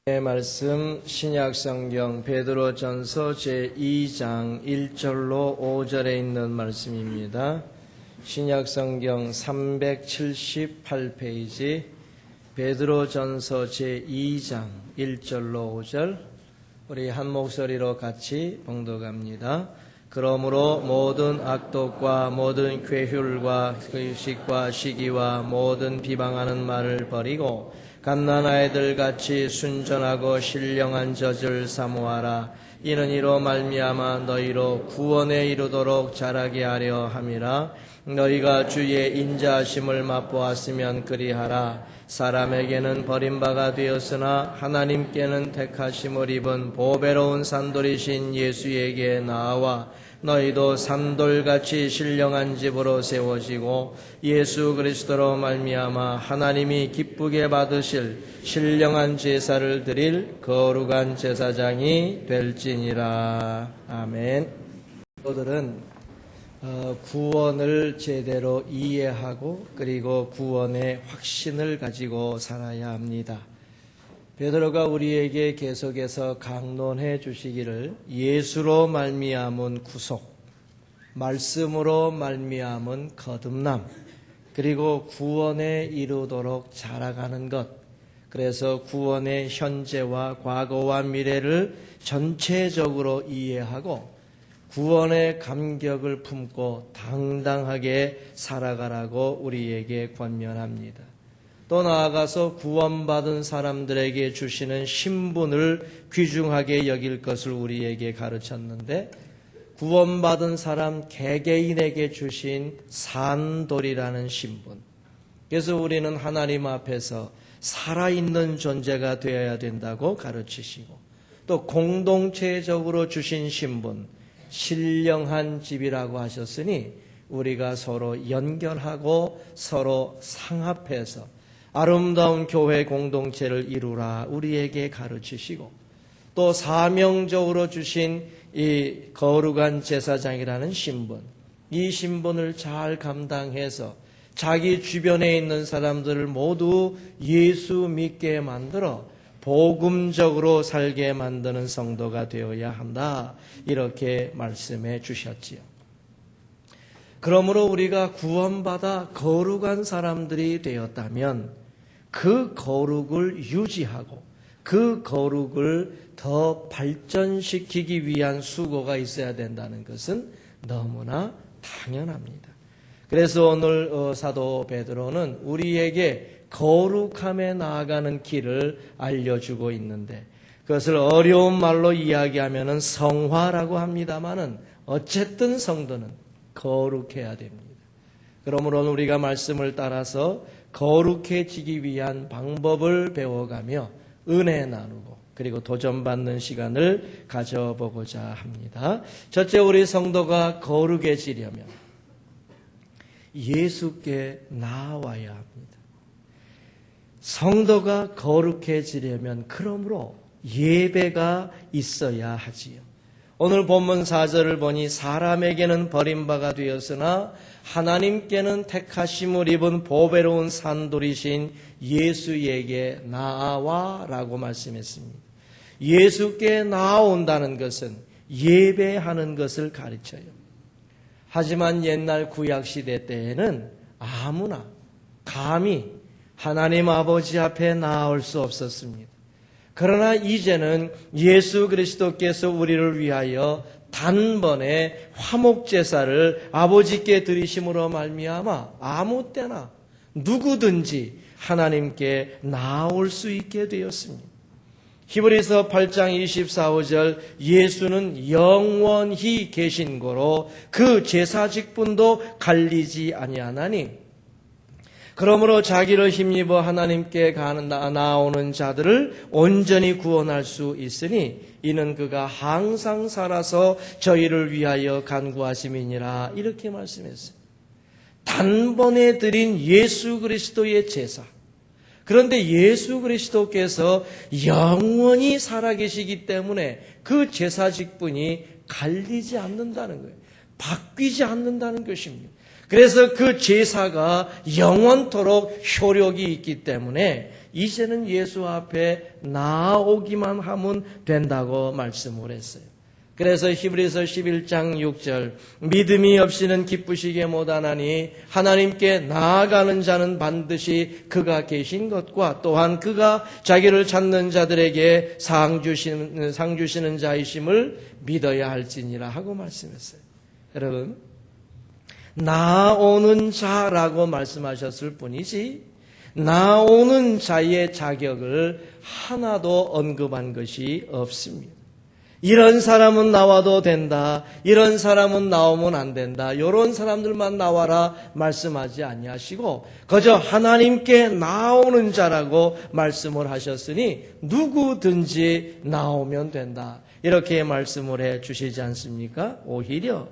말씀 신약성경 베드로전서 제2장 1절로 5절에 있는 말씀입니다. 신약성경 378페이지 베드로전서 제2장 1절로 5절 우리 한 목소리로 같이 봉독합니다. 그러므로 모든 악독과 모든 괴휼과 의식과 시기와 모든 비방하는 말을 버리고 갓난아이들 같이 순전하고 신령한 젖을 사모하라. 이는 이로 말미암아 너희로 구원에 이르도록 자라게 하려 함이라. 너희가 주의 인자하심을 맛보았으면 그리하라. 사람에게는 버림바가 되었으나 하나님께는 택하심을 입은 보배로운 산돌이신 예수에게 나아와 너희도 산돌같이 신령한 집으로 세워지고 예수 그리스도로 말미암아 하나님이 기쁘게 받으실 신령한 제사를 드릴 거룩한 제사장이 될지니라. 아멘. 저들은 구원을 제대로 이해하고 그리고 구원의 확신을 가지고 살아야 합니다. 베드로가 우리에게 계속해서 강론해 주시기를 예수로 말미암은 구속, 말씀으로 말미암은 거듭남, 그리고 구원에 이르도록 자라가는 것, 그래서 구원의 현재와 과거와 미래를 전체적으로 이해하고 구원의 감격을 품고 당당하게 살아가라고 우리에게 권면합니다. 또 나아가서 구원받은 사람들에게 주시는 신분을 귀중하게 여길 것을 우리에게 가르쳤는데, 구원받은 사람 개개인에게 주신 산돌이라는 신분, 그래서 우리는 하나님 앞에서 살아있는 존재가 되어야 된다고 가르치시고, 또 공동체적으로 주신 신분, 신령한 집이라고 하셨으니 우리가 서로 연결하고 서로 상합해서 아름다운 교회 공동체를 이루라 우리에게 가르치시고, 또 사명적으로 주신 이 거룩한 제사장이라는 신분, 이 신분을 잘 감당해서 자기 주변에 있는 사람들을 모두 예수 믿게 만들어 복음적으로 살게 만드는 성도가 되어야 한다, 이렇게 말씀해 주셨지요. 그러므로 우리가 구원받아 거룩한 사람들이 되었다면 그 거룩을 유지하고 그 거룩을 더 발전시키기 위한 수고가 있어야 된다는 것은 너무나 당연합니다. 그래서 오늘 사도 베드로는 우리에게 거룩함에 나아가는 길을 알려주고 있는데, 그것을 어려운 말로 이야기하면 성화라고 합니다마는 어쨌든 성도는 거룩해야 됩니다. 그러므로 우리가 말씀을 따라서 거룩해지기 위한 방법을 배워가며 은혜 나누고 그리고 도전받는 시간을 가져보고자 합니다. 첫째, 우리 성도가 거룩해지려면 예수께 나아와야 합니다. 성도가 거룩해지려면 그러므로 예배가 있어야 하지요. 오늘 본문 4절을 보니 사람에게는 버림바가 되었으나 하나님께는 택하심을 입은 보배로운 산돌이신 예수에게 나아와 라고 말씀했습니다. 예수께 나아온다는 것은 예배하는 것을 가르쳐요. 하지만 옛날 구약시대 때에는 아무나 감히 하나님 아버지 앞에 나아올 수 없었습니다. 그러나 이제는 예수 그리스도께서 우리를 위하여 단번에 화목제사를 아버지께 드리심으로 말미암아 아무 때나 누구든지 하나님께 나아올 수 있게 되었습니다. 히브리서 8장 24, 5절 예수는 영원히 계신 고로 그 제사 직분도 갈리지 아니하나니, 그러므로 자기를 힘입어 하나님께 나아오는 자들을 온전히 구원할 수 있으니 이는 그가 항상 살아서 저희를 위하여 간구하심이니라, 이렇게 말씀했어요. 단번에 드린 예수 그리스도의 제사, 그런데 예수 그리스도께서 영원히 살아계시기 때문에 그 제사 직분이 갈리지 않는다는 거예요. 바뀌지 않는다는 것입니다. 그래서 그 제사가 영원토록 효력이 있기 때문에 이제는 예수 앞에 나오기만 하면 된다고 말씀을 했어요. 그래서 히브리서 11장 6절 믿음이 없이는 기쁘시게 못하나니 하나님께 나아가는 자는 반드시 그가 계신 것과 또한 그가 자기를 찾는 자들에게 상 주시는 자이심을 믿어야 할지니라 하고 말씀했어요. 여러분, 나오는 자라고 말씀하셨을 뿐이지 나오는 자의 자격을 하나도 언급한 것이 없습니다. 이런 사람은 나와도 된다, 이런 사람은 나오면 안 된다, 이런 사람들만 나와라 말씀하지 아니하시고 그저 하나님께 나오는 자라고 말씀을 하셨으니 누구든지 나오면 된다, 이렇게 말씀을 해 주시지 않습니까? 오히려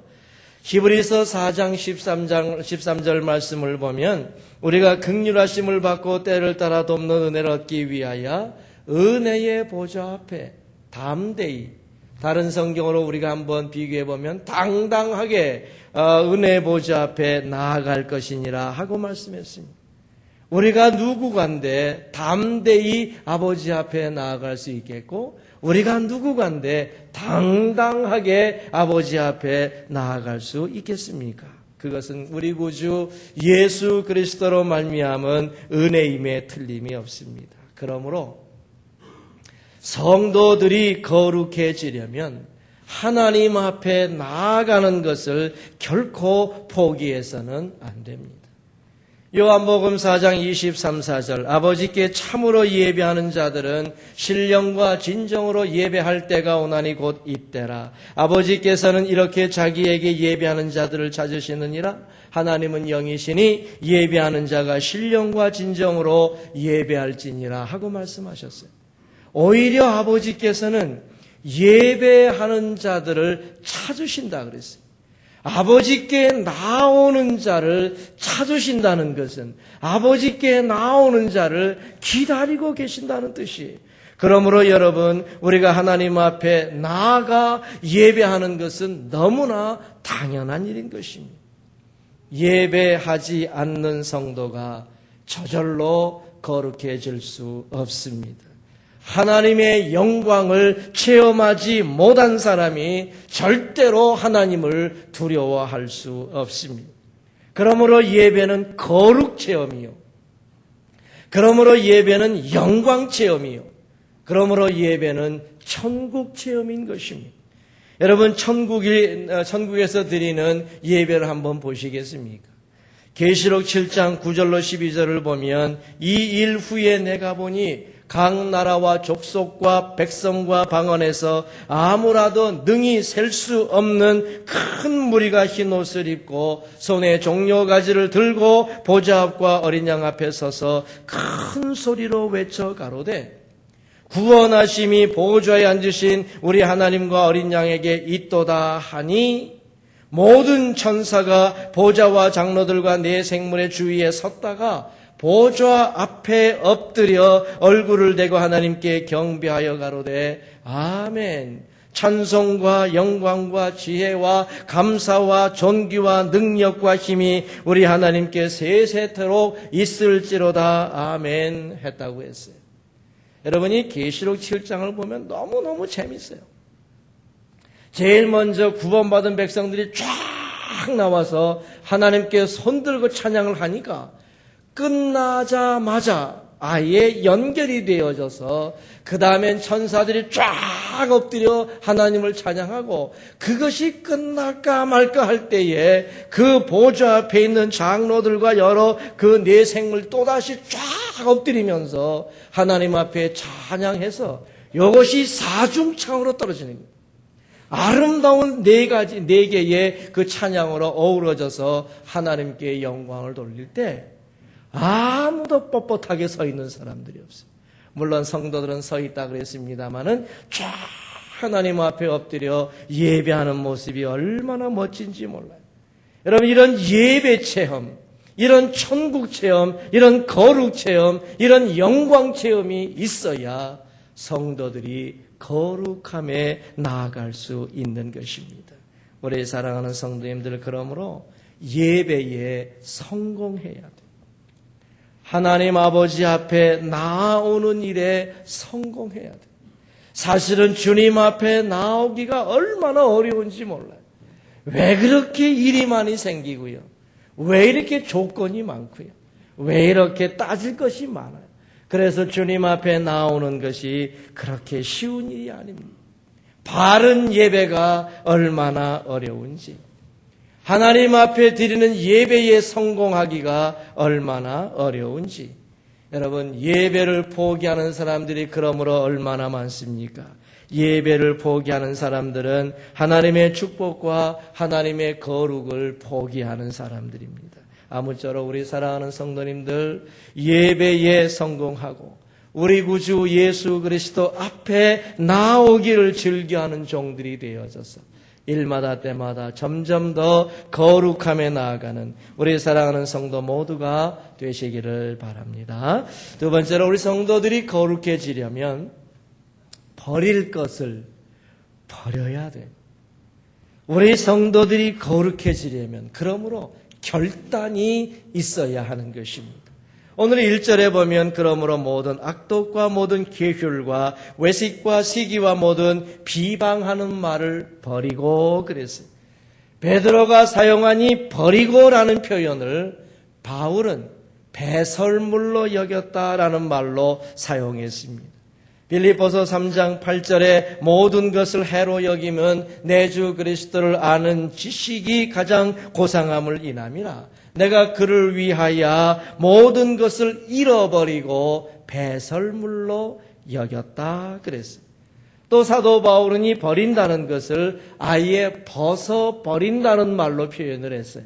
히브리서 4장 13절 말씀을 보면 우리가 긍휼하심을 받고 때를 따라 돕는 은혜를 얻기 위하여 은혜의 보좌 앞에 담대히, 다른 성경으로 우리가 한번 비교해 보면 당당하게 은혜 보좌 앞에 나아갈 것이니라 하고 말씀했습니다. 우리가 누구간데 담대히 아버지 앞에 나아갈 수 있겠고 우리가 누구간데 당당하게 아버지 앞에 나아갈 수 있겠습니까? 그것은 우리 구주 예수 그리스도로 말미암은 은혜임에 틀림이 없습니다. 그러므로 성도들이 거룩해지려면 하나님 앞에 나아가는 것을 결코 포기해서는 안 됩니다. 요한복음 4장 23, 4절 아버지께 참으로 예배하는 자들은 신령과 진정으로 예배할 때가 오나니 곧 이때라. 아버지께서는 이렇게 자기에게 예배하는 자들을 찾으시느니라. 하나님은 영이시니 예배하는 자가 신령과 진정으로 예배할지니라 하고 말씀하셨어요. 오히려 아버지께서는 예배하는 자들을 찾으신다 그랬어요. 아버지께 나오는 자를 찾으신다는 것은 아버지께 나오는 자를 기다리고 계신다는 뜻이에요. 그러므로 여러분, 우리가 하나님 앞에 나아가 예배하는 것은 너무나 당연한 일인 것입니다. 예배하지 않는 성도가 저절로 거룩해질 수 없습니다. 하나님의 영광을 체험하지 못한 사람이 절대로 하나님을 두려워할 수 없습니다. 그러므로 예배는 거룩 체험이요. 그러므로 예배는 영광 체험이요. 그러므로 예배는 천국 체험인 것입니다. 여러분, 천국에서 드리는 예배를 한번 보시겠습니까? 계시록 7장 9절로 12절을 보면 이 일 후에 내가 보니 각 나라와 족속과 백성과 방언에서 아무라도 능히 셀 수 없는 큰 무리가 흰 옷을 입고 손에 종려가지를 들고 보좌 앞과 어린 양 앞에 서서 큰 소리로 외쳐 가로되 구원하심이 보좌에 앉으신 우리 하나님과 어린 양에게 있도다 하니 모든 천사가 보좌와 장로들과 네 생물의 주위에 섰다가 보좌 앞에 엎드려 얼굴을 대고 하나님께 경배하여 가로되 아멘. 찬송과 영광과 지혜와 감사와 존귀와 능력과 힘이 우리 하나님께 세세토록 있을지로다 아멘 했다고 했어요. 여러분이 계시록 7장을 보면 너무너무 재밌어요. 제일 먼저 구원받은 백성들이 쫙 나와서 하나님께 손들고 찬양을 하니까 끝나자마자 아예 연결이 되어져서 그 다음엔 천사들이 쫙 엎드려 하나님을 찬양하고 그것이 끝날까 말까 할 때에 그 보좌 앞에 있는 장로들과 여러 그 네 생물 또다시 쫙 엎드리면서 하나님 앞에 찬양해서 이것이 사중창으로 떨어지는 거예요. 아름다운 네 개의 그 찬양으로 어우러져서 하나님께 영광을 돌릴 때 아무도 뻣뻣하게 서 있는 사람들이 없어요. 물론 성도들은 서 있다 그랬습니다마는 쫙 하나님 앞에 엎드려 예배하는 모습이 얼마나 멋진지 몰라요. 여러분, 이런 예배 체험, 이런 천국 체험, 이런 거룩 체험, 이런 영광 체험이 있어야 성도들이 거룩함에 나아갈 수 있는 것입니다. 우리 사랑하는 성도님들, 그러므로 예배에 성공해야 돼. 하나님 아버지 앞에 나오는 일에 성공해야 돼. 사실은 주님 앞에 나오기가 얼마나 어려운지 몰라요. 왜 그렇게 일이 많이 생기고요. 왜 이렇게 조건이 많고요. 왜 이렇게 따질 것이 많아요. 그래서 주님 앞에 나오는 것이 그렇게 쉬운 일이 아닙니다. 바른 예배가 얼마나 어려운지, 하나님 앞에 드리는 예배에 성공하기가 얼마나 어려운지, 여러분, 예배를 포기하는 사람들이 그러므로 얼마나 많습니까? 예배를 포기하는 사람들은 하나님의 축복과 하나님의 거룩을 포기하는 사람들입니다. 아무쪼록 우리 사랑하는 성도님들, 예배에 성공하고 우리 구주 예수 그리스도 앞에 나오기를 즐겨하는 종들이 되어져서 일마다 때마다 점점 더 거룩함에 나아가는 우리 사랑하는 성도 모두가 되시기를 바랍니다. 두 번째로, 우리 성도들이 거룩해지려면 버릴 것을 버려야 돼. 우리 성도들이 거룩해지려면 그러므로 결단이 있어야 하는 것입니다. 오늘 1절에 보면 그러므로 모든 악독과 모든 계율과 외식과 시기와 모든 비방하는 말을 버리고 그랬어요. 베드로가 사용한 이 버리고라는 표현을 바울은 배설물로 여겼다라는 말로 사용했습니다. 빌립보서 3장 8절에 모든 것을 해로 여기면 내 주 그리스도를 아는 지식이 가장 고상함을 인함이라. 내가 그를 위하여 모든 것을 잃어버리고 배설물로 여겼다 그랬어요. 또 사도 바울은 이 버린다는 것을 아예 벗어버린다는 말로 표현을 했어요.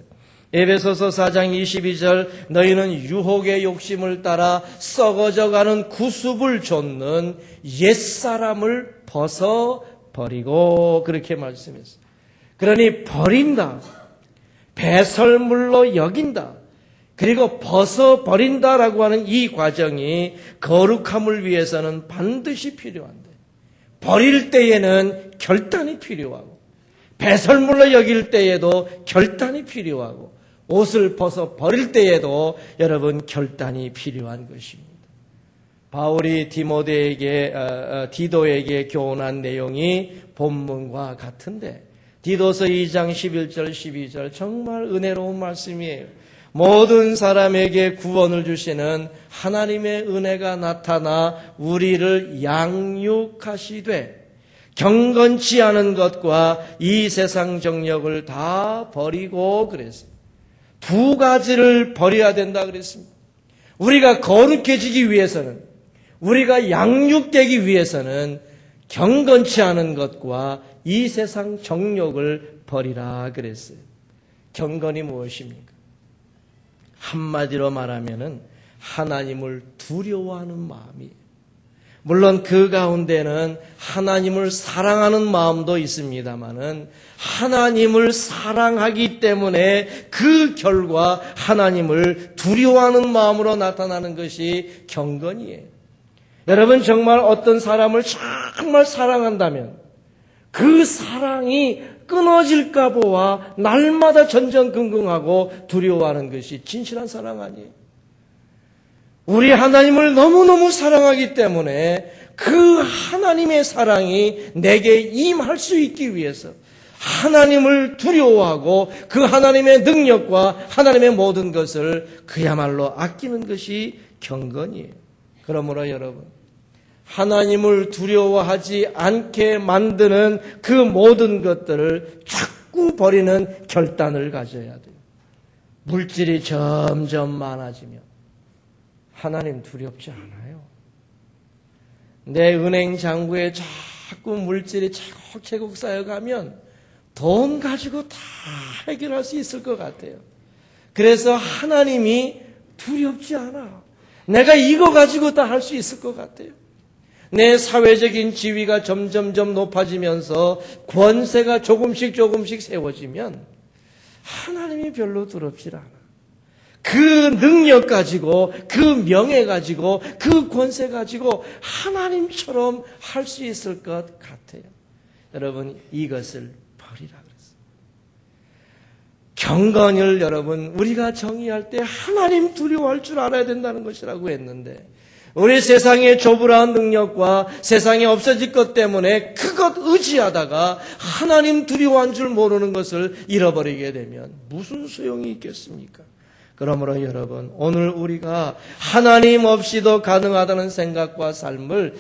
에베소서 4장 22절, 너희는 유혹의 욕심을 따라 썩어져가는 구습을 좇는 옛사람을 벗어버리고, 그렇게 말씀했어요. 그러니 버린다, 배설물로 여긴다, 그리고 벗어버린다라고 하는 이 과정이 거룩함을 위해서는 반드시 필요한데, 버릴 때에는 결단이 필요하고, 배설물로 여길 때에도 결단이 필요하고, 옷을 벗어 버릴 때에도 여러분 결단이 필요한 것입니다. 바울이 디도에게 교훈한 내용이 본문과 같은데, 디도서 2장 11절 12절 정말 은혜로운 말씀이에요. 모든 사람에게 구원을 주시는 하나님의 은혜가 나타나 우리를 양육하시되 경건치 않은 것과 이 세상 정력을 다 버리고 그랬어요. 두 가지를 버려야 된다 그랬습니다. 우리가 거룩해지기 위해서는, 우리가 양육되기 위해서는 경건치 않은 것과 이 세상 정욕을 버리라 그랬어요. 경건이 무엇입니까? 한마디로 말하면은 하나님을 두려워하는 마음이에요. 물론 그 가운데는 하나님을 사랑하는 마음도 있습니다만은 하나님을 사랑하기 때문에 그 결과 하나님을 두려워하는 마음으로 나타나는 것이 경건이에요. 여러분, 정말 어떤 사람을 정말 사랑한다면 그 사랑이 끊어질까 보아 날마다 전전긍긍하고 두려워하는 것이 진실한 사랑 아니에요. 우리 하나님을 너무너무 사랑하기 때문에 그 하나님의 사랑이 내게 임할 수 있기 위해서 하나님을 두려워하고 그 하나님의 능력과 하나님의 모든 것을 그야말로 아끼는 것이 경건이에요. 그러므로 여러분, 하나님을 두려워하지 않게 만드는 그 모든 것들을 자꾸 버리는 결단을 가져야 돼요. 물질이 점점 많아지면 하나님 두렵지 않아요. 내 은행 잔고에 자꾸 물질이 차곡차곡 쌓여가면 돈 가지고 다 해결할 수 있을 것 같아요. 그래서 하나님이 두렵지 않아. 내가 이거 가지고 다 할 수 있을 것 같아요. 내 사회적인 지위가 점점점 높아지면서 권세가 조금씩 세워지면 하나님이 별로 두렵지 않아. 그 능력 가지고, 그 명예 가지고, 그 권세 가지고 하나님처럼 할 수 있을 것 같아요. 여러분, 이것을 버리라 그랬어요. 경건을 여러분 우리가 정의할 때 하나님 두려워할 줄 알아야 된다는 것이라고 했는데 우리 세상의 조불한 능력과 세상에 없어질 것 때문에 그것 의지하다가 하나님 두려워한 줄 모르는 것을 잃어버리게 되면 무슨 소용이 있겠습니까? 그러므로 여러분 오늘 우리가 하나님 없이도 가능하다는 생각과 삶을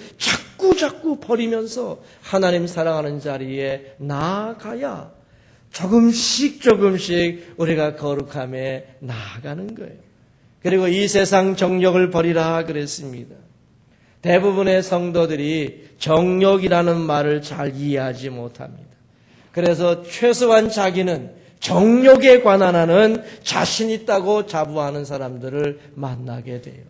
자꾸 버리면서 하나님 사랑하는 자리에 나아가야 조금씩 우리가 거룩함에 나아가는 거예요. 그리고 이 세상 정욕을 버리라 그랬습니다. 대부분의 성도들이 정욕이라는 말을 잘 이해하지 못합니다. 그래서 최소한 자기는 정욕에 관한 하는 자신 있다고 자부하는 사람들을 만나게 돼요.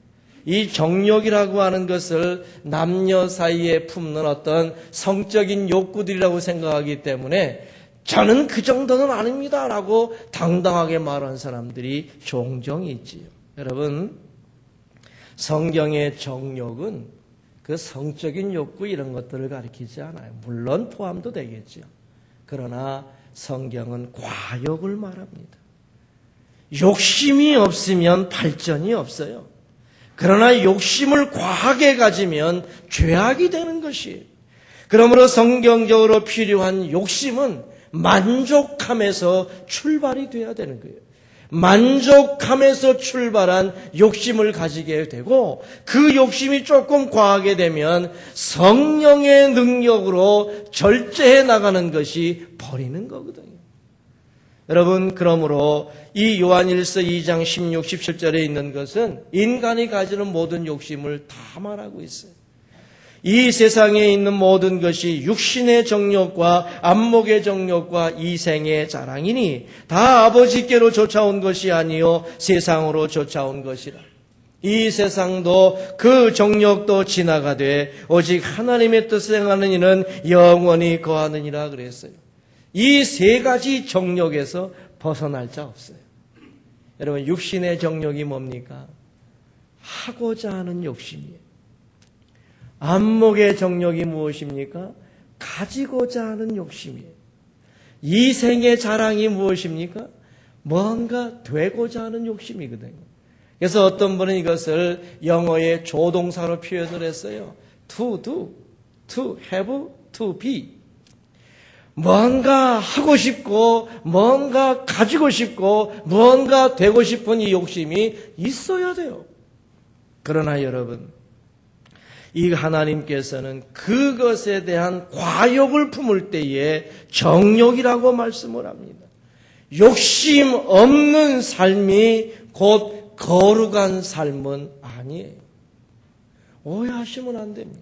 이 정욕이라고 하는 것을 남녀 사이에 품는 어떤 성적인 욕구들이라고 생각하기 때문에 저는 그 정도는 아닙니다라고 당당하게 말하는 사람들이 종종 있지요. 여러분, 성경의 정욕은 그 성적인 욕구 이런 것들을 가리키지 않아요. 물론 포함도 되겠죠. 그러나 성경은 과욕을 말합니다. 욕심이 없으면 발전이 없어요. 그러나 욕심을 과하게 가지면 죄악이 되는 것이에요. 그러므로 성경적으로 필요한 욕심은 만족함에서 출발이 돼야 되는 거예요. 만족함에서 출발한 욕심을 가지게 되고 그 욕심이 조금 과하게 되면 성령의 능력으로 절제해 나가는 것이 버리는 거거든요. 여러분, 그러므로 이 요한일서 2장 16, 17절에 있는 것은 인간이 가지는 모든 욕심을 다 말하고 있어요. 이 세상에 있는 모든 것이 육신의 정욕과 안목의 정욕과 이생의 자랑이니 다 아버지께로 쫓아온 것이 아니요 세상으로 쫓아온 것이라. 이 세상도 그 정욕도 지나가되 오직 하나님의 뜻을 행하는 이는 영원히 거하느니라 그랬어요. 이 세 가지 정욕에서 벗어날 자 없어요. 여러분, 육신의 정욕이 뭡니까? 하고자 하는 욕심이에요. 안목의 정욕이 무엇입니까? 가지고자 하는 욕심이에요. 이생의 자랑이 무엇입니까? 뭔가 되고자 하는 욕심이거든요. 그래서 어떤 분은 이것을 영어의 조동사로 표현을 했어요. To do, to have, to be. 뭔가 하고 싶고 뭔가 가지고 싶고 뭔가 되고 싶은 이 욕심이 있어야 돼요. 그러나 여러분, 이 하나님께서는 그것에 대한 과욕을 품을 때에 정욕이라고 말씀을 합니다. 욕심 없는 삶이 곧 거룩한 삶은 아니에요. 오해하시면 안 됩니다.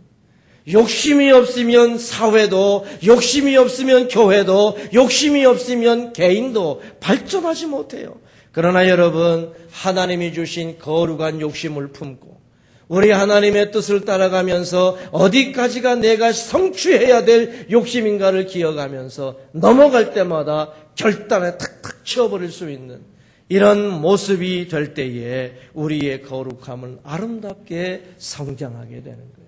욕심이 없으면 사회도, 욕심이 없으면 교회도, 욕심이 없으면 개인도 발전하지 못해요. 그러나 여러분, 하나님이 주신 거룩한 욕심을 품고 우리 하나님의 뜻을 따라가면서 어디까지가 내가 성취해야 될 욕심인가를 기억하면서 넘어갈 때마다 결단에 탁탁 치워버릴 수 있는 이런 모습이 될 때에 우리의 거룩함은 아름답게 성장하게 되는 거예요.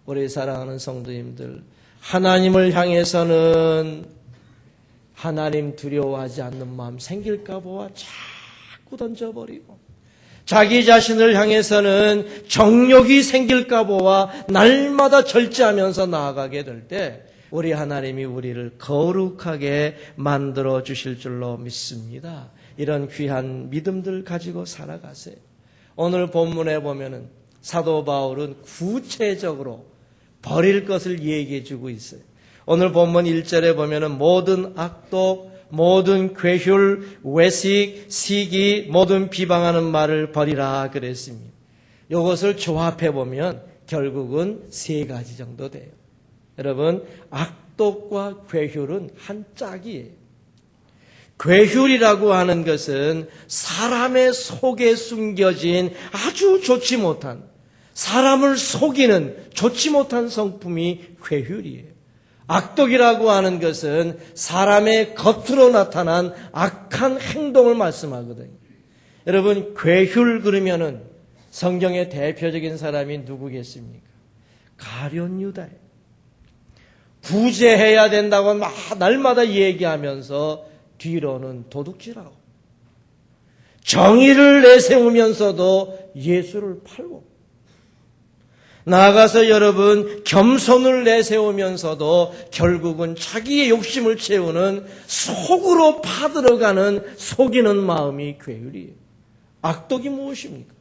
우리 사랑하는 성도님들, 하나님을 향해서는 하나님 두려워하지 않는 마음 생길까 보아 자꾸 던져버리고 자기 자신을 향해서는 정욕이 생길까 보아 날마다 절제하면서 나아가게 될 때 우리 하나님이 우리를 거룩하게 만들어 주실 줄로 믿습니다. 이런 귀한 믿음들 가지고 살아가세요. 오늘 본문에 보면은 사도 바울은 구체적으로 버릴 것을 얘기해 주고 있어요. 오늘 본문 1절에 보면은 모든 악독, 모든 괴휼, 외식, 시기, 모든 비방하는 말을 버리라 그랬습니다. 이것을 조합해 보면 결국은 세 가지 정도 돼요. 여러분, 악독과 괴휼은 한 짝이에요. 괴휼이라고 하는 것은 사람의 속에 숨겨진 아주 좋지 못한, 사람을 속이는 좋지 못한 성품이 괴휼이에요. 악독이라고 하는 것은 사람의 겉으로 나타난 악한 행동을 말씀하거든요. 여러분, 괴휼 그러면은 성경의 대표적인 사람이 누구겠습니까? 가룟 유다예요. 구제해야 된다고 날마다 얘기하면서 뒤로는 도둑질하고 정의를 내세우면서도 예수를 팔고, 나아가서 여러분 겸손을 내세우면서도 결국은 자기의 욕심을 채우는 속으로 파들어가는 속이는 마음이 괴율이에요. 악독이 무엇입니까?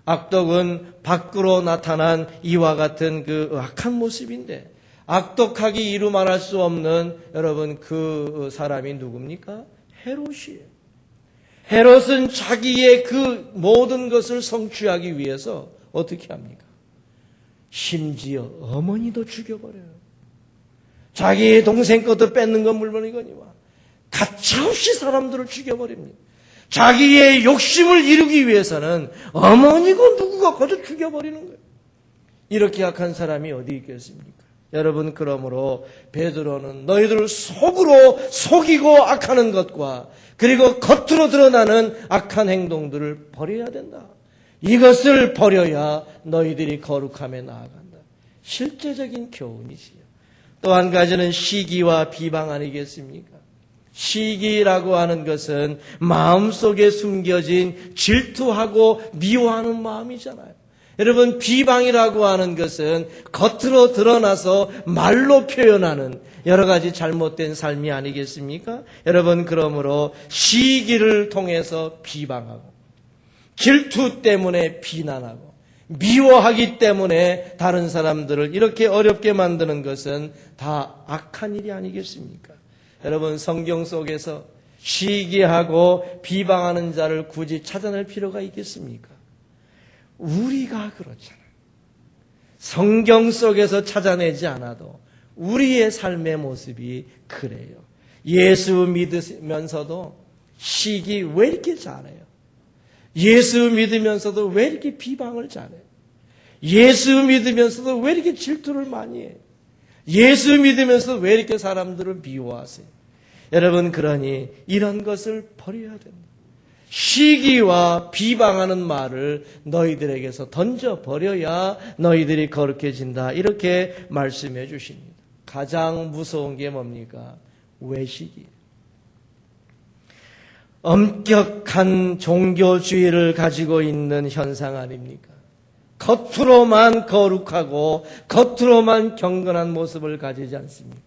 악독은 밖으로 나타난 이와 같은 그 악한 모습인데, 악독하기 이루 말할 수 없는 여러분 그 사람이 누굽니까? 헤롯이에요. 헤롯은 자기의 그 모든 것을 성취하기 위해서 어떻게 합니까? 심지어 어머니도 죽여버려요. 자기 동생 것도 뺏는 건 물론이거니와 가차없이 사람들을 죽여버립니다. 자기의 욕심을 이루기 위해서는 어머니고 누구가 거저 죽여버리는 거예요. 이렇게 악한 사람이 어디 있겠습니까? 여러분, 그러므로 베드로는 너희들을 속으로 속이고 악하는 것과 그리고 겉으로 드러나는 악한 행동들을 버려야 된다. 이것을 버려야 너희들이 거룩함에 나아간다. 실제적인 교훈이지요. 또 한 가지는 시기와 비방 아니겠습니까? 시기라고 하는 것은 마음속에 숨겨진 질투하고 미워하는 마음이잖아요. 여러분, 비방이라고 하는 것은 겉으로 드러나서 말로 표현하는 여러 가지 잘못된 삶이 아니겠습니까? 여러분, 그러므로 시기를 통해서 비방하고, 질투 때문에 비난하고, 미워하기 때문에 다른 사람들을 이렇게 어렵게 만드는 것은 다 악한 일이 아니겠습니까? 여러분, 성경 속에서 시기하고 비방하는 자를 굳이 찾아낼 필요가 있겠습니까? 우리가 그렇잖아요. 성경 속에서 찾아내지 않아도 우리의 삶의 모습이 그래요. 예수 믿으면서도 시기 왜 이렇게 잘해요? 예수 믿으면서도 왜 이렇게 비방을 잘해요? 예수 믿으면서도 왜 이렇게 질투를 많이 해요? 예수 믿으면서도 왜 이렇게 사람들을 미워하세요? 여러분, 그러니 이런 것을 버려야 된다. 시기와 비방하는 말을 너희들에게서 던져버려야 너희들이 거룩해진다. 이렇게 말씀해 주십니다. 가장 무서운 게 뭡니까? 외식이에요. 엄격한 종교주의를 가지고 있는 현상 아닙니까? 겉으로만 거룩하고 겉으로만 경건한 모습을 가지지 않습니다.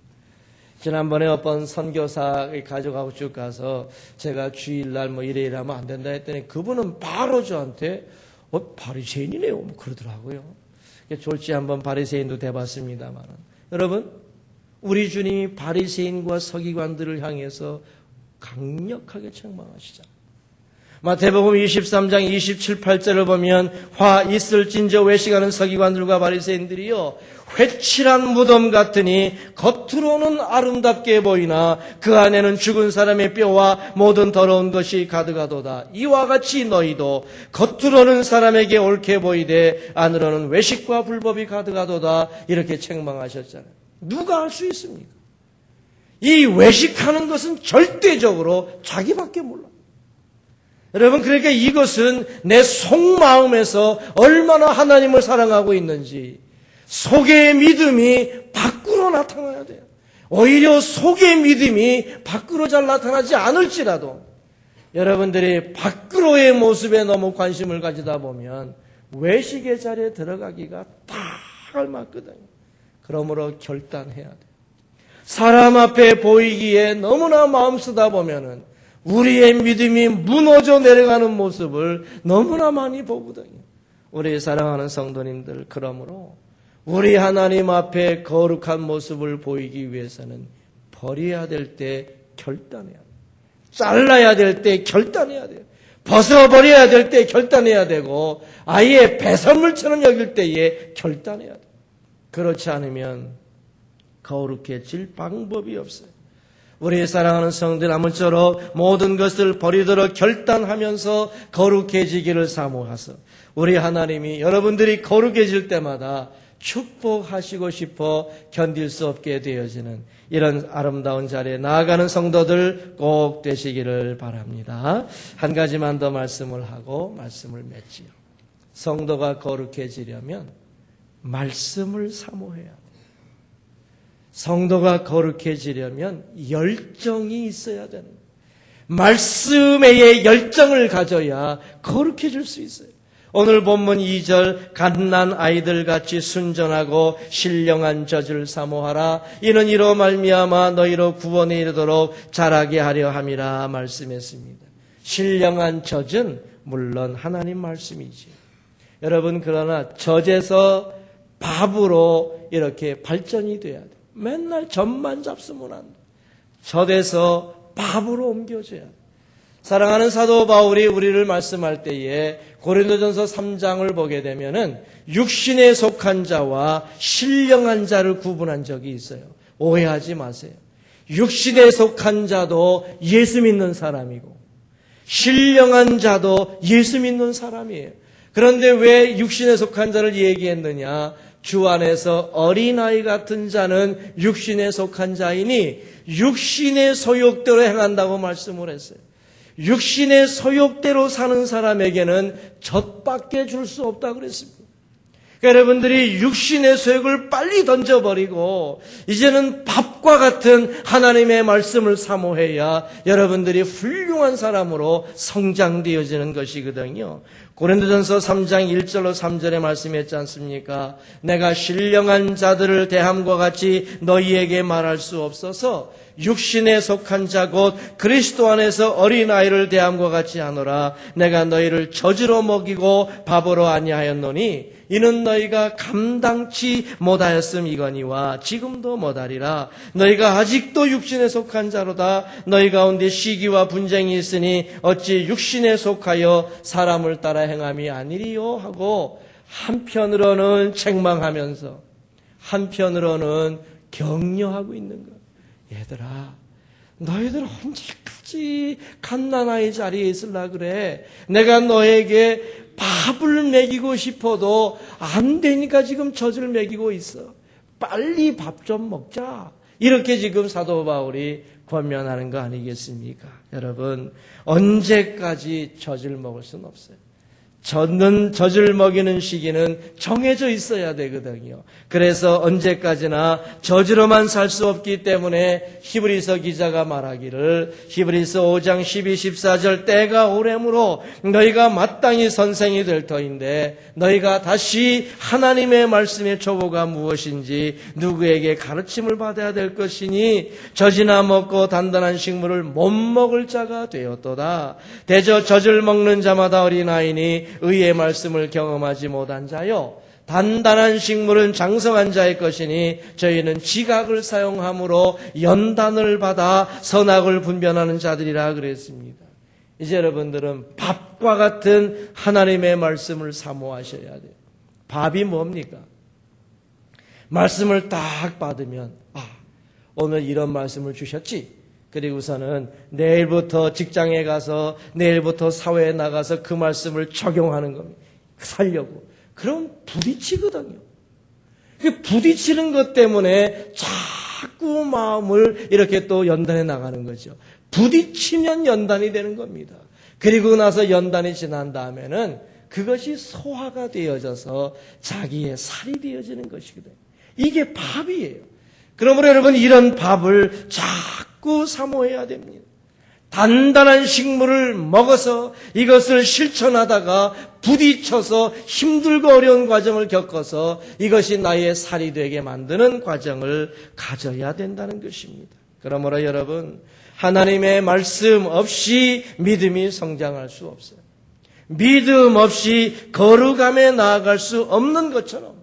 지난번에 어떤 선교사 가져가고 쭉 가서 제가 주일날 이래 하면 안 된다 했더니 그분은 바로 저한테 바리새인이네요 뭐 그러더라고요. 졸지 한번 바리새인도 돼봤습니다만, 여러분, 우리 주님이 바리새인과 서기관들을 향해서 강력하게 책망하시잖아요. 마태복음 23장 27, 8절을 보면 화 있을진저 외식하는 서기관들과 바리새인들이요 회칠한 무덤 같으니 겉으로는 아름답게 보이나 그 안에는 죽은 사람의 뼈와 모든 더러운 것이 가득하도다. 이와 같이 너희도 겉으로는 사람에게 옳게 보이되 안으로는 외식과 불법이 가득하도다. 이렇게 책망하셨잖아요. 누가 할 수 있습니까? 이 외식하는 것은 절대적으로 자기밖에 몰라. 여러분, 그러니까 이것은 내 속마음에서 얼마나 하나님을 사랑하고 있는지, 속의 믿음이 밖으로 나타나야 돼요. 오히려 속의 믿음이 밖으로 잘 나타나지 않을지라도 여러분들이 밖으로의 모습에 너무 관심을 가지다 보면 외식의 자리에 들어가기가 딱 알맞거든요. 그러므로 결단해야 돼요. 사람 앞에 보이기에 너무나 마음 쓰다 보면은 우리의 믿음이 무너져 내려가는 모습을 너무나 많이 보거든요. 우리 사랑하는 성도님들, 그러므로 우리 하나님 앞에 거룩한 모습을 보이기 위해서는 버려야 될 때 결단해야 돼요. 잘라야 될 때 결단해야 돼요. 벗어버려야 될 때 결단해야 되고 아예 배설물처럼 여길 때에 결단해야 돼요. 그렇지 않으면 거룩해질 방법이 없어요. 우리 사랑하는 성도들, 아무쪼록 모든 것을 버리도록 결단하면서 거룩해지기를 사모하소. 우리 하나님이 여러분들이 거룩해질 때마다 축복하시고 싶어 견딜 수 없게 되어지는 이런 아름다운 자리에 나아가는 성도들 꼭 되시기를 바랍니다. 한 가지만 더 말씀을 하고 말씀을 맺지요. 성도가 거룩해지려면 말씀을 사모해야 돼요. 성도가 거룩해지려면 열정이 있어야 됩니다. 말씀에 열정을 가져야 거룩해질 수 있어요. 오늘 본문 2절 갓난 아이들같이 순전하고 신령한 젖을 사모하라. 이는 이로 말미암아 너희로 구원에 이르도록 자라게 하려 함이라 말씀했습니다. 신령한 젖은 물론 하나님 말씀이지. 여러분, 그러나 젖에서 밥으로 이렇게 발전이 돼야 돼. 맨날 젖만 잡수면 안 돼. 젖에서 밥으로 옮겨줘야 돼. 사랑하는 사도 바울이 우리를 말씀할 때에 고린도전서 3장을 보게 되면은 육신에 속한 자와 신령한 자를 구분한 적이 있어요. 오해하지 마세요. 육신에 속한 자도 예수 믿는 사람이고 신령한 자도 예수 믿는 사람이에요. 그런데 왜 육신에 속한 자를 얘기했느냐? 주 안에서 어린아이 같은 자는 육신에 속한 자이니 육신의 소욕대로 행한다고 말씀을 했어요. 육신의 소욕대로 사는 사람에게는 젖밖에 줄 수 없다고 그랬습니다. 그러니까 여러분들이 육신의 소욕을 빨리 던져버리고 이제는 밥과 같은 하나님의 말씀을 사모해야 여러분들이 훌륭한 사람으로 성장되어지는 것이거든요. 고린도전서 3장 1절로 3절에 말씀했지 않습니까? 내가 신령한 자들을 대함과 같이 너희에게 말할 수 없어서 육신에 속한 자 곧 그리스도 안에서 어린아이를 대함과 같이 하노라. 내가 너희를 젖으로 먹이고 밥으로 아니하였노니 이는 너희가 감당치 못하였음이거니와 지금도 못하리라. 너희가 아직도 육신에 속한 자로다. 너희 가운데 시기와 분쟁이 있으니 어찌 육신에 속하여 사람을 따라 행함이 아니리요 하고 한편으로는 책망하면서 한편으로는 격려하고 있는 거예요. 얘들아, 너희들 언제까지 갓난아이 자리에 있으려 그래? 내가 너에게 밥을 먹이고 싶어도 안 되니까 지금 젖을 먹이고 있어. 빨리 밥 좀 먹자. 이렇게 지금 사도 바울이 권면하는 거 아니겠습니까? 여러분, 언제까지 젖을 먹을 수는 없어요. 젖을 먹이는 시기는 정해져 있어야 되거든요. 그래서 언제까지나 젖으로만 살 수 없기 때문에 히브리서 기자가 말하기를 히브리서 5장 12, 14절 때가 오래므로 너희가 마땅히 선생이 될 터인데 너희가 다시 하나님의 말씀의 초보가 무엇인지 누구에게 가르침을 받아야 될 것이니 젖이나 먹고 단단한 식물을 못 먹을 자가 되었도다. 대저 젖을 먹는 자마다 어린아이니 의의 말씀을 경험하지 못한 자요 단단한 식물은 장성한 자의 것이니 저희는 지각을 사용함으로 연단을 받아 선악을 분별하는 자들이라 그랬습니다. 이제 여러분들은 밥과 같은 하나님의 말씀을 사모하셔야 돼요. 밥이 뭡니까? 말씀을 딱 받으면 오늘 이런 말씀을 주셨지. 그리고서는 내일부터 직장에 가서 내일부터 사회에 나가서 그 말씀을 적용하는 겁니다. 살려고. 그럼 부딪히거든요. 부딪히는 것 때문에 자꾸 마음을 이렇게 또 연단해 나가는 거죠. 부딪히면 연단이 되는 겁니다. 그리고 나서 연단이 지난 다음에는 그것이 소화가 되어져서 자기의 살이 되어지는 것이거든요. 이게 밥이에요. 그러므로 여러분 이런 밥을 자꾸 사모해야 됩니다. 단단한 식물을 먹어서 이것을 실천하다가 부딪혀서 힘들고 어려운 과정을 겪어서 이것이 나의 살이 되게 만드는 과정을 가져야 된다는 것입니다. 그러므로 여러분 하나님의 말씀 없이 믿음이 성장할 수 없어요. 믿음 없이 거룩함에 나아갈 수 없는 것처럼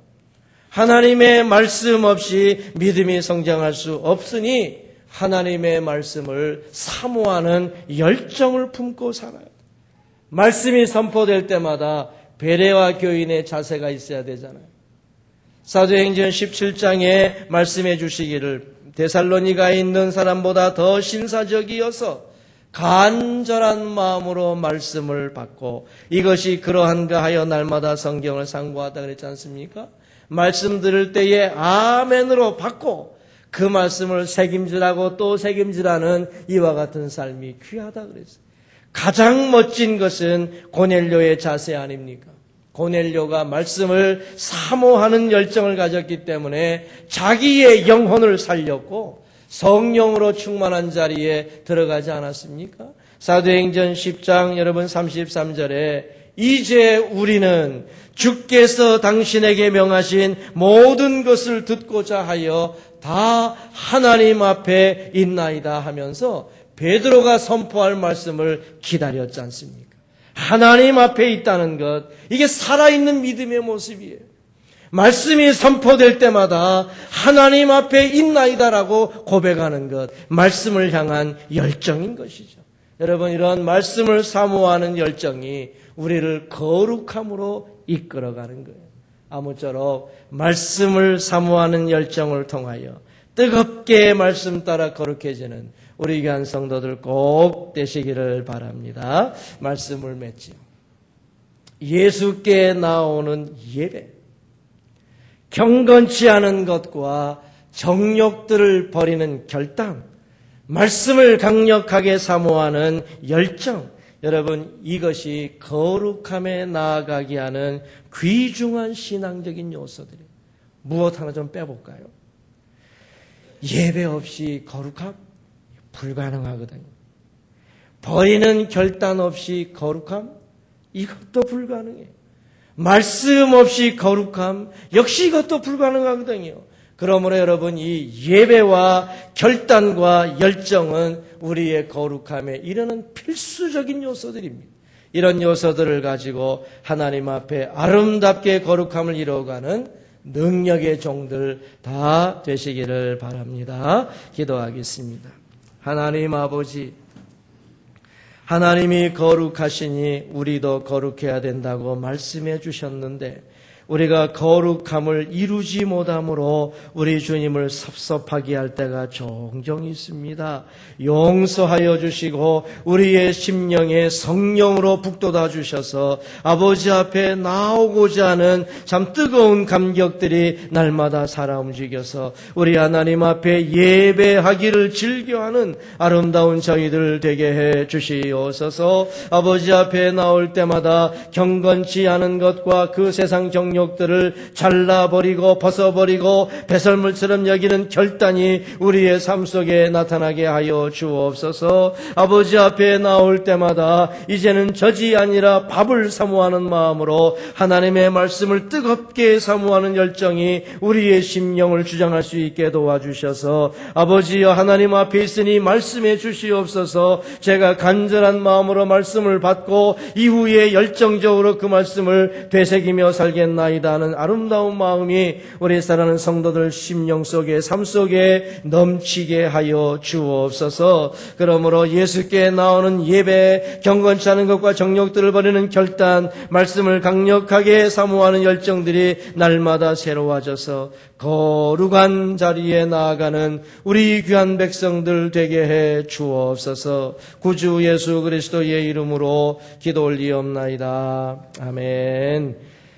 하나님의 말씀 없이 믿음이 성장할 수 없으니 하나님의 말씀을 사모하는 열정을 품고 살아요. 말씀이 선포될 때마다 배려와 교인의 자세가 있어야 되잖아요. 사도행전 17장에 말씀해 주시기를 데살로니가에 있는 사람보다 더 신사적이어서 간절한 마음으로 말씀을 받고 이것이 그러한가 하여 날마다 성경을 상고하다 그랬지 않습니까? 말씀 들을 때에 아멘으로 받고 그 말씀을 새김질하고 또 새김질하는 이와 같은 삶이 귀하다 그랬어요. 가장 멋진 것은 고넬료의 자세 아닙니까? 고넬료가 말씀을 사모하는 열정을 가졌기 때문에 자기의 영혼을 살렸고 성령으로 충만한 자리에 들어가지 않았습니까? 사도행전 10장 여러분 33절에 이제 우리는 주께서 당신에게 명하신 모든 것을 듣고자 하여 다 하나님 앞에 있나이다 하면서 베드로가 선포할 말씀을 기다렸지 않습니까? 하나님 앞에 있다는 것, 이게 살아있는 믿음의 모습이에요. 말씀이 선포될 때마다 하나님 앞에 있나이다라고 고백하는 것, 말씀을 향한 열정인 것이죠. 여러분, 이런 말씀을 사모하는 열정이 우리를 거룩함으로 이끌어가는 거예요. 아무쪼록 말씀을 사모하는 열정을 통하여 뜨겁게 말씀 따라 거룩해지는 우리 교한 성도들 꼭 되시기를 바랍니다. 말씀을 맺지요. 예수께 나오는 예배, 경건치 않은 것과 정욕들을 버리는 결단, 말씀을 강력하게 사모하는 열정, 여러분, 이것이 거룩함에 나아가게 하는 귀중한 신앙적인 요소들이에요. 무엇 하나 좀 빼볼까요? 예배 없이 거룩함? 불가능하거든요. 버리는 결단 없이 거룩함? 이것도 불가능해요. 말씀 없이 거룩함? 역시 이것도 불가능하거든요. 그러므로 여러분, 이 예배와 결단과 열정은 우리의 거룩함에 이르는 필수적인 요소들입니다. 이런 요소들을 가지고 하나님 앞에 아름답게 거룩함을 이루어가는 능력의 종들 다 되시기를 바랍니다. 기도하겠습니다. 하나님 아버지, 하나님이 거룩하시니 우리도 거룩해야 된다고 말씀해 주셨는데 우리가 거룩함을 이루지 못함으로 우리 주님을 섭섭하게 할 때가 종종 있습니다. 용서하여 주시고 우리의 심령에 성령으로 북돋아 주셔서 아버지 앞에 나오고자 하는 참 뜨거운 감격들이 날마다 살아 움직여서 우리 하나님 앞에 예배하기를 즐겨하는 아름다운 저희들 되게 해 주시옵소서. 아버지 앞에 나올 때마다 경건치 않은 것과 그 세상 정욕들을 잘라버리고 벗어버리고 배설물처럼 여기는 결단이 우리의 삶 속에 나타나게 하여 주옵소서. 아버지 앞에 나올 때마다 이제는 젖이 아니라 밥을 사모하는 마음으로 하나님의 말씀을 뜨겁게 사모하는 열정이 우리의 심령을 주장할 수 있게 도와주셔서 아버지여 하나님 앞에 있으니 말씀해 주시옵소서. 제가 간절한 마음으로 말씀을 받고 이후에 열정적으로 그 말씀을 되새기며 살겠나이다 하는 아름다운 마음이 우리 사랑하는 성도들 심령 속에 삶 속에 넘치게 하여 주옵소서. 그러므로 예수께 나오는 예배, 경건치 않은 것과 정욕들을 버리는 결단, 말씀을 강력하게 사모하는 열정들이 날마다 새로워져서 거룩한 자리에 나아가는 우리 귀한 백성들 되게 해 주옵소서. 구주 예수 그리스도의 이름으로 기도 올리옵나이다. 아멘.